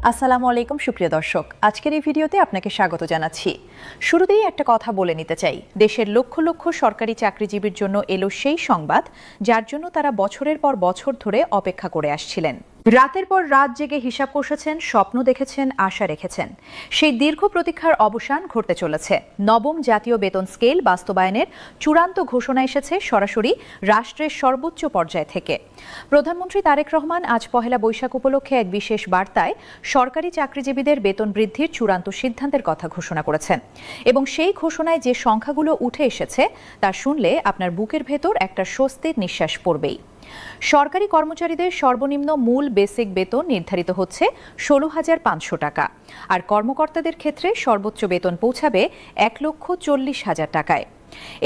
আসসালামু আলাইকুম সুপ্রিয় দর্শক, আজকের এই ভিডিওতে আপনাকে স্বাগত জানাচ্ছি। শুরুতেই একটা কথা বলে নিতে চাই, দেশের লক্ষ লক্ষ সরকারি চাকরিজীবীর জন্য এলো সেই সংবাদ যার জন্য তারা বছরের পর বছর ধরে অপেক্ষা করে আসছিলেন। রাতের পর রাত জেগে হিসাব কষেছেন, স্বপ্ন দেখেছেন, আশা রেখেছেন। সেই দীর্ঘ প্রতীক্ষার অবসান ঘটতে চলেছে। নবম জাতীয় বেতন স্কেল বাস্তবায়নের চূড়ান্ত ঘোষণা এসেছে সরাসরি রাষ্ট্রের সর্বোচ্চ পর্যায় থেকে। প্রধানমন্ত্রী তারেক রহমান আজ পহেলা বৈশাখ উপলক্ষে এক বিশেষ বার্তায় সরকারি চাকরিজীবীদের বেতন বৃদ্ধির চূড়ান্ত সিদ্ধান্তের কথা ঘোষণা করেছেন এবং সেই ঘোষণায় যে সংখ্যাগুলো উঠে এসেছে তা শুনলে আপনার বুকের ভেতর একটা স্বস্তির নিঃশ্বাস পড়বেই। সরকারি কর্মচারীদের সর্বনিম্ন মূল বেসিক বেতন নির্ধারিত হচ্ছে 16,500 টাকা, আর কর্মকর্তাদের ক্ষেত্রে সর্বোচ্চ বেতন পৌঁছাবে 1,40,000 টাকায়।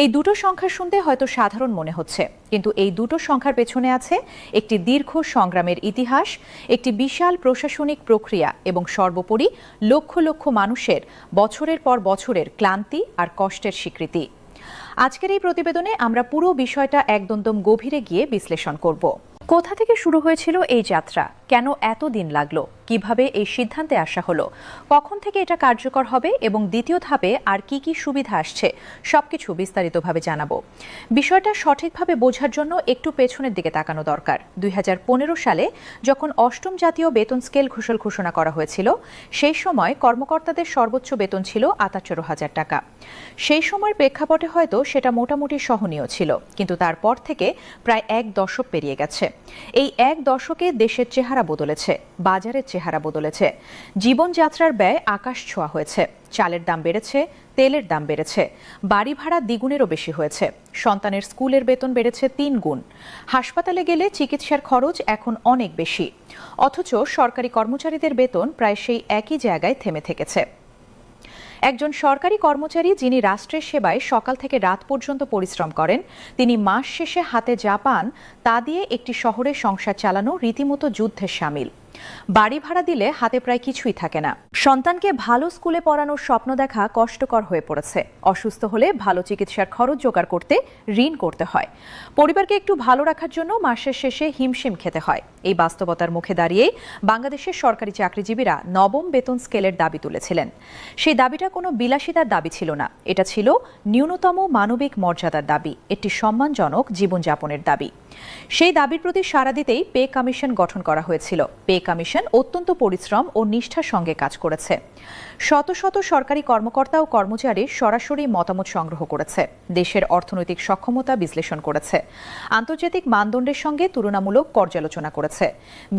এই দুটো সংখ্যা শুনতে হয়তো সাধারণ মনে হচ্ছে, কিন্তু এই দুটো সংখ্যার পেছনে আছে একটি দীর্ঘ সংগ্রামের ইতিহাস, একটি বিশাল প্রশাসনিক প্রক্রিয়া এবং সর্বোপরি লক্ষ লক্ষ মানুষের বছরের পর বছরের ক্লান্তি আর কষ্টের স্বীকৃতি। আজকের এই প্রতিবেদনে আমরা পুরো বিষয়টা একদম গভীরে গিয়ে বিশ্লেষণ করব। কোথা থেকে শুরু হয়েছিল এই যাত্রা, কেন এত দিন লাগলো, কিভাবে এই সিদ্ধান্তে আসা হলো, কখন থেকে এটা কার্যকর হবে এবং দ্বিতীয় ধাপে আর কি কি সুবিধা আসছে, সবকিছু বিস্তারিতভাবে জানাবো। বিষয়টা সঠিকভাবে বোঝার জন্য একটু পেছনের দিকে তাকানো দরকার। 2015 সালে যখন অষ্টম জাতীয় বেতন স্কেল ঘোষণা করা হয়েছিল, সেই সময় কর্মকর্তাদের সর্বোচ্চ বেতন ছিল 78,000 টাকা। সেই সময়ের প্রেক্ষাপটে হয়তো সেটা মোটামুটি সহনীয় ছিল, কিন্তু তারপর থেকে প্রায় এক দশক পেরিয়ে গেছে। এই এক দশকে দেশের চেহারা বদলেছে, বাজারের চেহারা বদলেছে, জীবনযাত্রার ব্যয় আকাশ ছোঁয়া হয়েছে। চালের দাম বেড়েছে, তেলের দাম বেড়েছে, বাড়ি ভাড়া দ্বিগুণেরও বেশি হয়েছে, সন্তানের স্কুলের বেতন বেড়েছে 3 গুণ, হাসপাতালে গেলে চিকিৎসার খরচ এখন অনেক বেশি। অথচ সরকারি কর্মচারীদের বেতন প্রায় সেই একই জায়গায় থেমে থেকেছে। একজন সরকারি কর্মচারী যিনি রাষ্ট্রের সেবায় সকাল থেকে রাত পর্যন্ত পরিশ্রম করেন, তিনি মাস শেষে হাতে যা পান তা দিয়ে একটি শহরে সংসার চালানো রীতিমতো যুদ্ধের শামিল। বাড়ি ভাড়া দিলে হাতে প্রায় কিছুই থাকে না। সন্তানকে ভালো স্কুলে পড়ানোর স্বপ্ন দেখা কষ্টকর হয়ে পড়েছে। অসুস্থ হলে ভালো চিকিৎসার খরচ জোগাড় করতে ঋণ করতে হয়। পরিবারকে একটু ভালো রাখার জন্য মাসের শেষে হিমশিম খেতে হয়। এই বাস্তবতার মুখে দাঁড়িয়ে বাংলাদেশের সরকারি চাকরিজীবীরা নবম বেতন স্কেলের দাবি তুলেছিলেন। সেই দাবিটা কোনো বিলাসিতার দাবি ছিল না, এটা ছিল ন্যূনতম মানবিক মর্যাদার দাবি, একটি সম্মানজনক জীবনযাপনের দাবি। সেই দাবির প্রতি সাড়া দিতেই পে কমিশন গঠন করা হয়েছিল। পে কমিশন অত্যন্ত পরিশ্রম ও নিষ্ঠার সঙ্গে কাজ করেছে। শত শত সরকারি কর্মকর্তা ও কর্মচারীর সরাসরি মতামত সংগ্রহ করেছে, দেশের অর্থনৈতিক সক্ষমতা বিশ্লেষণ করেছে, আন্তর্জাতিক মানদণ্ডের সঙ্গে তুলনামূলক পর্যালোচনা করেছে,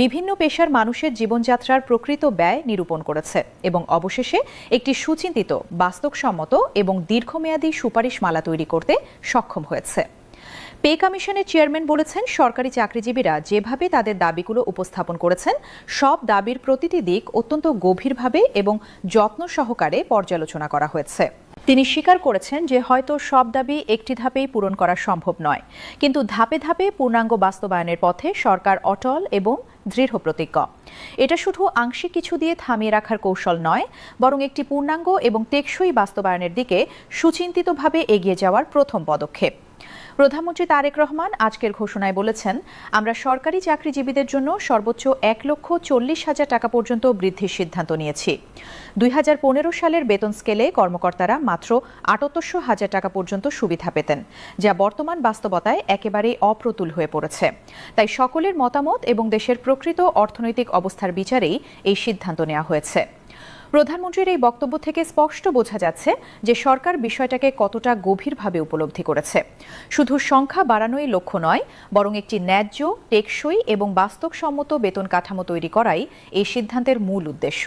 বিভিন্ন পেশার মানুষের জীবনযাত্রার প্রকৃত ব্যয় নিরূপণ করেছে এবং অবশেষে একটি সুচিন্তিত, বাস্তবসম্মত এবং দীর্ঘমেয়াদী সুপারিশমালা তৈরি করতে সক্ষম হয়েছে। পে কমিশনের চেয়ারম্যান বলেছেন, সরকারি চাকরিজীবীরা যেভাবে তাদের দাবিগুলো উপস্থাপন করেছেন, সব দাবির প্রতিটি দিক অত্যন্ত গভীরভাবে এবং যত্ন সহকারে পর্যালোচনা করা হয়েছে। তিনি স্বীকার করেছেন যে হয়তো সব দাবি একটি ধাপেই পূরণ করা সম্ভব নয়, কিন্তু ধাপে ধাপে পূর্ণাঙ্গ বাস্তবায়নের পথে সরকার অটল এবং দৃঢ় প্রতিজ্ঞ। এটা শুধু আংশিক কিছু দিয়ে থামিয়ে রাখার কৌশল নয়, বরং একটি পূর্ণাঙ্গ এবং টেকসই বাস্তবায়নের দিকে সুচিন্তিতভাবে এগিয়ে যাওয়ার প্রথম পদক্ষেপ। প্রধানমন্ত্রী তারেক রহমান আজকের ঘোষণায় বলেছেন, আমরা সরকারি চাকরিজীবীদের জন্য সর্বোচ্চ 1,40,000 টাকা পর্যন্ত বৃদ্ধির সিদ্ধান্ত নিয়েছি। 2015 সালের বেতন স্কেলে কর্মকর্তারা মাত্র 78,000 টাকা পর্যন্ত সুবিধা পেতেন, যা বর্তমান বাস্তবতায় একেবারেই অপ্রতুল হয়ে পড়েছে। তাই সকলের মতামত এবং দেশের প্রকৃত অর্থনৈতিক অবস্থার বিচারেই এই সিদ্ধান্ত নেওয়া হয়েছে। প্রধানমন্ত্রীর এই বক্তব্য থেকে স্পষ্ট বোঝা যাচ্ছে যে সরকার বিষয়টাকে কতটা গভীরভাবে উপলব্ধি করেছে। শুধু সংখ্যা বাড়ানোই লক্ষ্য নয়, বরং একটি ন্যায্য, টেকসই এবং বাস্তবসম্মত বেতন কাঠামো তৈরি করাই এই সিদ্ধান্তের মূল উদ্দেশ্য।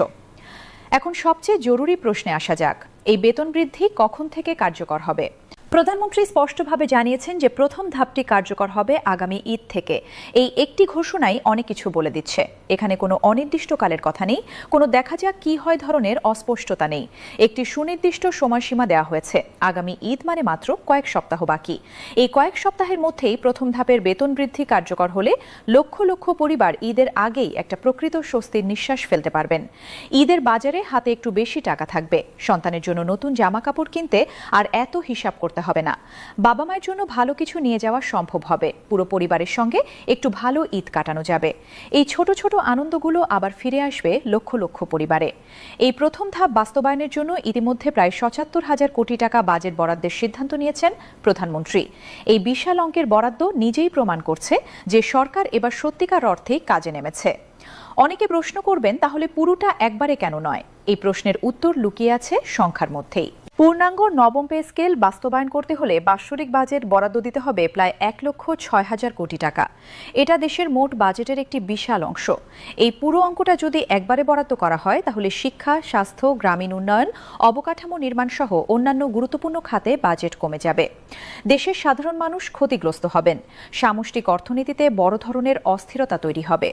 এখন সবচেয়ে জরুরি প্রশ্নে আসা যাক, এই বেতন বৃদ্ধি কখন থেকে কার্যকর হবে? প্রধানমন্ত্রী স্পষ্টভাবে জানিয়েছেন যে প্রথম ধাপটি কার্যকর হবে আগামী ঈদ থেকে। এই একটি ঘোষণাই অনেক কিছু বলে দিচ্ছে। এখানে কোনো অনির্দিষ্টকালের কথা নেই, কোনো দেখা যাক কি হয় ধরনের অস্পষ্টতা নেই। একটি সুনির্দিষ্ট সময়সীমা দেওয়া হয়েছে। আগামী ঈদ মানে মাত্র কয়েক সপ্তাহ বাকি। এই কয়েক সপ্তাহের মধ্যেই প্রথম ধাপের বেতন বৃদ্ধি কার্যকর হলে লক্ষ লক্ষ পরিবার ঈদের আগেই একটা প্রকৃত স্বস্তির নিঃশ্বাস ফেলতে পারবেন। ঈদের বাজারে হাতে একটু বেশি টাকা থাকবে, সন্তানের জন্য নতুন জামা কাপড় কিনতে আর এত হিসাব করতে করতে হবে না। বাবা মায়ের জন্য ভালো কিছু নিয়ে যাওয়া সম্ভব হবে। পুরো পরিবারের সঙ্গে একটু ভালো ঈদ কাটানো যাবে। এই ছোট ছোট আনন্দগুলো আবার ফিরে আসবে লক্ষ লক্ষ পরিবারে। এই প্রথম ধাপ বাস্তবায়নের জন্য ইতিমধ্যে প্রায় ৭৭,০০০ কোটি টাকা বাজেট বরাদ্দের সিদ্ধান্ত নিয়েছেন প্রধানমন্ত্রী। এই বিশাল অঙ্কের বরাদ্দ নিজেই প্রমাণ করছে যে সরকার এবার সত্যিকার অর্থেই কাজে নেমেছে। অনেকে প্রশ্ন করবেন, তাহলে পুরোটা একবারে কেন নয়? এই প্রশ্নের উত্তর লুকিয়ে আছে সংখ্যার মধ্যেই। পূর্ণাঙ্গ নবম পে স্কেল বাস্তবায়ন করতে হলে বাৎসরিক বাজেট বরাদ্দ দিতে হবে প্রায় ১,০৬,০০০ কোটি টাকা। এটা দেশের মোট বাজেটের একটি বিশাল অংশ। এই পুরো অঙ্কটা যদি একবারে বরাদ্দ করা হয়, তাহলে শিক্ষা, স্বাস্থ্য, গ্রামীণ উন্নয়ন, অবকাঠামো নির্মাণ সহ অন্যান্য গুরুত্বপূর্ণ খাতে বাজেট কমে যাবে। দেশের সাধারণ মানুষ ক্ষতিগ্রস্ত হবেন। সামষ্টিক অর্থনীতিতে বড় ধরনের অস্থিরতা তৈরি হবে।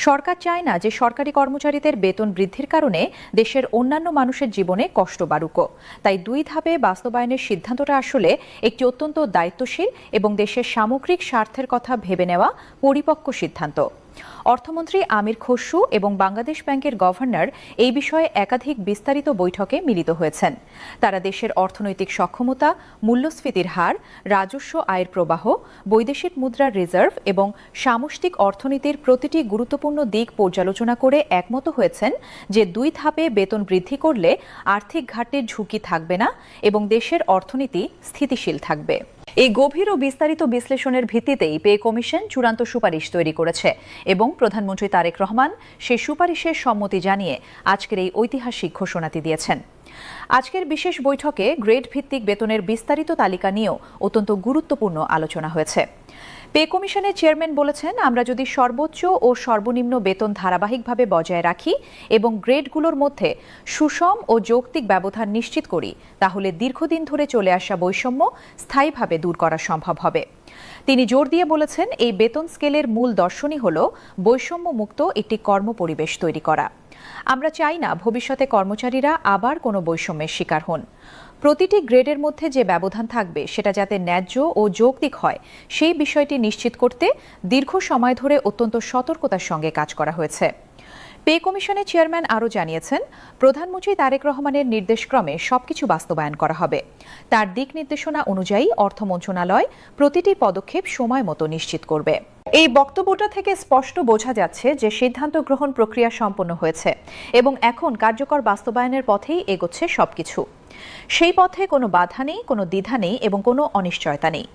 সরকার চায় না যে সরকারি কর্মচারীদের বেতন বৃদ্ধির কারণে দেশের অন্যান্য মানুষের জীবনে কষ্ট বাড়ুক। তাই ২ ধাপে বাস্তবায়নের সিদ্ধান্তটা আসলে একটি অত্যন্ত দায়িত্বশীল এবং দেশের সামগ্রিক স্বার্থের কথা ভেবে নেওয়া পরিপক্ক সিদ্ধান্ত। অর্থমন্ত্রী আমির খসরু এবং বাংলাদেশ ব্যাংকের গভর্নর এই বিষয়ে একাধিক বিস্তারিত বৈঠকে মিলিত হয়েছেন। তারা দেশের অর্থনৈতিক সক্ষমতা, মূল্যস্ফীতির হার, রাজস্ব আয়ের প্রবাহ, বৈদেশিক মুদ্রার রিজার্ভ এবং সামষ্টিক অর্থনীতির প্রতিটি গুরুত্বপূর্ণ দিক পর্যালোচনা করে একমত হয়েছেন যে ২ ধাপে বেতন বৃদ্ধি করলে আর্থিক ঘাটতির ঝুঁকি থাকবে না এবং দেশের অর্থনীতি স্থিতিশীল থাকবে। এই গভীর ও বিস্তারিত বিশ্লেষণের ভিত্তিতেই পে কমিশন চূড়ান্ত সুপারিশ তৈরি করেছে এবং প্রধানমন্ত্রী তারেক রহমান সেই সুপারিশের সম্মতি জানিয়ে আজকের এই ঐতিহাসিক ঘোষণাটি দিয়েছেন। আজকের বিশেষ বৈঠকে গ্রেড ভিত্তিক বেতনের বিস্তারিত তালিকা নিয়েও অত্যন্ত গুরুত্বপূর্ণ আলোচনা হয়েছে। পে কমিশনের চেয়ারম্যান বলেছেন, আমরা যদি সর্বোচ্চ ও সর্বনিম্ন বেতন ধারাবাহিকভাবে বজায় রাখি এবং গ্রেডগুলোর মধ্যে সুষম ও যৌক্তিক ব্যবধান নিশ্চিত করি, তাহলে দীর্ঘদিন ধরে চলে আসা বৈষম্য স্থায়ীভাবে দূর করা সম্ভব হবে। তিনি জোর দিয়ে বলেছেন, এই বেতন স্কেলের মূল দর্শনই হল বৈষম্য মুক্ত একটি কর্মপরিবেশ তৈরি করা। আমরা চাই না ভবিষ্যতে কর্মচারীরা আবার কোনো বৈষম্যের শিকার হন। প্রতিটি গ্রেডের মধ্যে যে ব্যবধান থাকবে সেটা যাতে ন্যায্য ও যৌক্তিক হয়, সেই বিষয়টি নিশ্চিত করতে দীর্ঘ সময় ধরে অত্যন্ত সতর্কতার সঙ্গে কাজ করা হয়েছে। পে কমিশনের চেয়ারম্যান আরও জানিয়েছেন, প্রধানমন্ত্রী তারেক রহমানের নির্দেশক্রমে সবকিছু বাস্তবায়ন করা হবে। তার দিক নির্দেশনা অনুযায়ী অর্থ মন্ত্রণালয় প্রতিটি পদক্ষেপ সময় মতো নিশ্চিত করবে। এই বক্তব্যটা থেকে স্পষ্ট বোঝা যাচ্ছে যে সিদ্ধান্ত গ্রহণ প্রক্রিয়া সম্পন্ন হয়েছে এবং এখন কার্যকর বাস্তবায়নের পথেই এগোচ্ছে সবকিছু। সেই পথে কোনো বাধা নেই, কোনো দ্বিধা নেই এবং কোনো অনিশ্চয়তা নেই।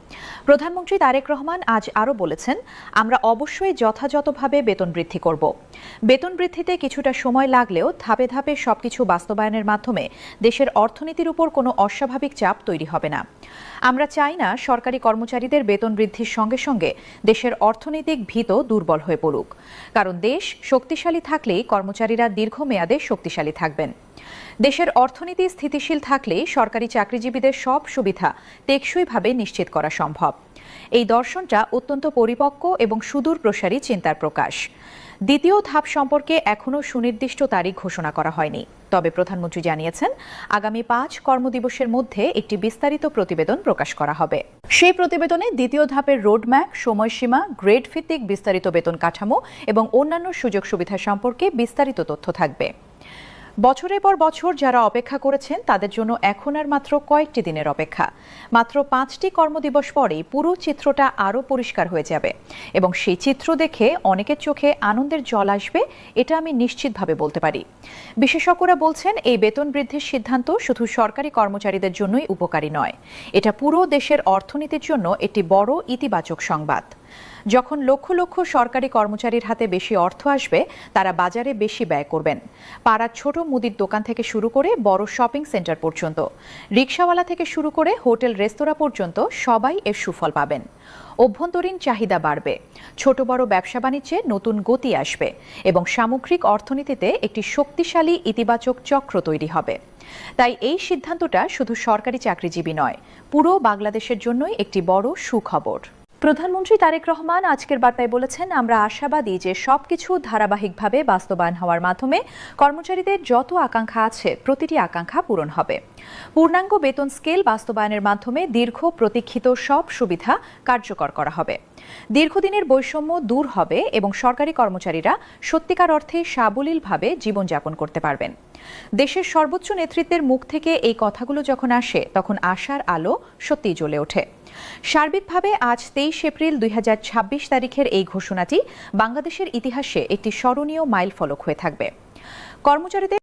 প্রধানমন্ত্রী তারেক রহমান আজ আরও বলেছেন, আমরা অবশ্যই যথাযথভাবে বেতন বৃদ্ধি করব। বেতন বৃদ্ধিতে কিছুটা সময় লাগলেও ধাপে ধাপে সবকিছু বাস্তবায়নের মাধ্যমে দেশের অর্থনীতির উপর কোনো অস্বাভাবিক চাপ তৈরি হবে না। আমরা চাই না সরকারি কর্মচারীদের বেতন বৃদ্ধির সঙ্গে সঙ্গে দেশের অর্থনৈতিক ভিত দুর্বল হয়ে পড়ুক, কারণ দেশ শক্তিশালী থাকলেই কর্মচারীরা দীর্ঘমেয়াদে শক্তিশালী থাকবেন। দেশের অর্থনীতি স্থিতিশীল থাকলে সরকারি চাকরিজীবীদের সব সুবিধা টেকসইভাবে নিশ্চিত করা সম্ভব। এই দর্শনটা অত্যন্ত পরিপক্ক এবং সুদূর প্রসারী চিন্তার প্রকাশ। দ্বিতীয় ধাপ সম্পর্কে এখনও সুনির্দিষ্ট তারিখ ঘোষণা করা হয়নি, তবে প্রধানমন্ত্রী জানিয়েছেন, আগামী ৫ কর্মদিবসের মধ্যে একটি বিস্তারিত প্রতিবেদন প্রকাশ করা হবে। সেই প্রতিবেদনে দ্বিতীয় ধাপের রোডম্যাপ, সময়সীমা, গ্রেড ভিত্তিক বিস্তারিত বেতন কাঠামো এবং অন্যান্য সুযোগ সুবিধা সম্পর্কে বিস্তারিত তথ্য থাকবে। বছরের পর বছর যারা অপেক্ষা করেছেন তাদের জন্য এখন আর মাত্র কয়েকটি দিনের অপেক্ষা। মাত্র ৫টি কর্মদিবস পরেই পুরো চিত্রটা আরও পরিষ্কার হয়ে যাবে এবং সেই চিত্র দেখে অনেকের চোখে আনন্দের জল আসবে, এটা আমি নিশ্চিতভাবে বলতে পারি। বিশেষজ্ঞরা বলছেন, এই বেতন বৃদ্ধির সিদ্ধান্ত শুধু সরকারি কর্মচারীদের জন্যই উপকারী নয়, এটা পুরো দেশের অর্থনীতির জন্য একটি বড় ইতিবাচক সংবাদ। যখন লক্ষ লক্ষ সরকারি কর্মচারীর হাতে বেশি অর্থ আসবে, তারা বাজারে বেশি ব্যয় করবেন। পাড়ার ছোট মুদির দোকান থেকে শুরু করে বড় শপিং সেন্টার পর্যন্ত, রিকশাওয়ালা থেকে শুরু করে হোটেল রেস্তোরাঁ পর্যন্ত সবাই এর সুফল পাবেন। অভ্যন্তরীণ চাহিদা বাড়বে, ছোট বড় ব্যবসা বাণিজ্যে নতুন গতি আসবে এবং সামগ্রিক অর্থনীতিতে একটি শক্তিশালী ইতিবাচক চক্র তৈরি হবে। তাই এই সিদ্ধান্তটা শুধু সরকারি চাকরিজীবী নয়, পুরো বাংলাদেশের জন্যই একটি বড় সুখবর। প্রধানমন্ত্রী তারেক রহমান আজকের বার্তায় বলেছেন, আমরা আশাবাদী যে সবকিছু ধারাবাহিকভাবে বাস্তবায়ন হওয়ার মাধ্যমে কর্মচারীদের যত আকাঙ্ক্ষা আছে প্রতিটি আকাঙ্ক্ষা পূরণ হবে। পূর্ণাঙ্গ বেতন স্কেল বাস্তবায়নের মাধ্যমে দীর্ঘ প্রতীক্ষিত সব সুবিধা কার্যকর করা হবে। দীর্ঘদিনের বৈষম্য দূর হবে এবং সরকারি কর্মচারীরা সত্যিকার অর্থে সাবলীলভাবে জীবনযাপন করতে পারবেন। দেশের সর্বোচ্চ নেতৃত্বের মুখ থেকে এই কথাগুলো যখন আসে তখন আশার আলো সত্যিই জ্বলে ওঠে। সার্বিকভাবে আজ 23 এপ্রিল 2026 তারিখের এই ঘোষণাটি বাংলাদেশের ইতিহাসে একটি স্মরণীয় মাইলফলক হয়ে থাকবে। কর্মচারীদের